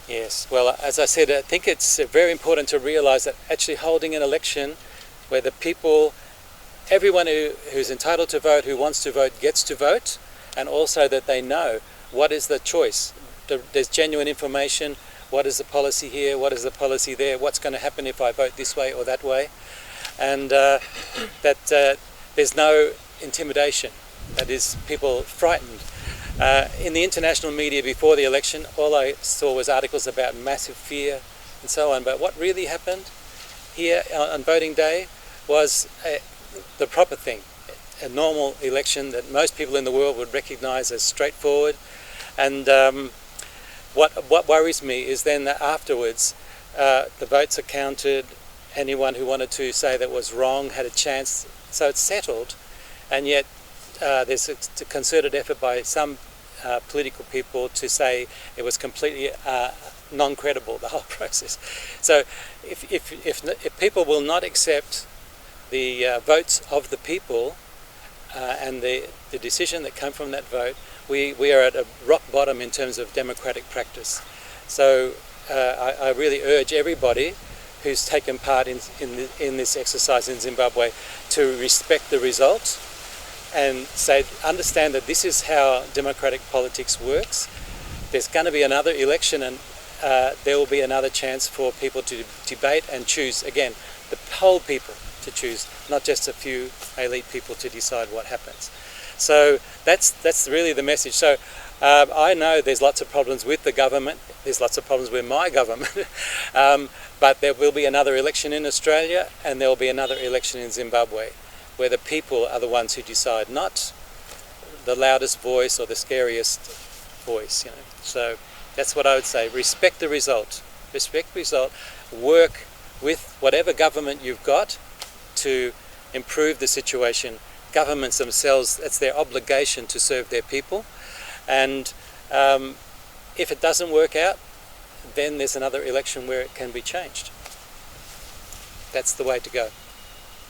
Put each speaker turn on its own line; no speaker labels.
Yes, well, as I said, I think it's very important to realise that actually holding an election where the people, everyone who's entitled to vote, who wants to vote, gets to vote, and also that they know what is the choice. There's genuine information. What is the policy here? What is the policy there? What's going to happen if I vote this way or that way? And that there's no intimidation. That is, people frightened. In the international media before the election, all I saw was articles about massive fear and so on. But what really happened here on voting day was the proper thing, a normal election that most people in the world would recognise as straightforward. And what worries me is then that afterwards the votes are counted. Anyone who wanted to say that was wrong had a chance. So it's settled, and yet there's a concerted effort by some political people to say it was completely non-credible, the whole process. So if people will not accept the votes of the people and the decision that come from that vote, we are at a rock bottom in terms of democratic practice. So I really urge everybody who's taken part in this exercise in Zimbabwe to respect the result and understand that this is how democratic politics works. There's going to be another election, and there will be another chance for people to debate and choose, again, the whole people to choose, not just a few elite people to decide what happens. So that's really the message. So I know there's lots of problems with the government, there's lots of problems with my government, but there will be another election in Australia, and there will be another election in Zimbabwe, where the people are the ones who decide, not the loudest voice or the scariest voice. So that's what I would say. Respect the result. Respect the result. Work with whatever government you've got to improve the situation. Governments themselves, it's their obligation to serve their people. And if it doesn't work out, then there's another election where it can be changed. That's the way to go.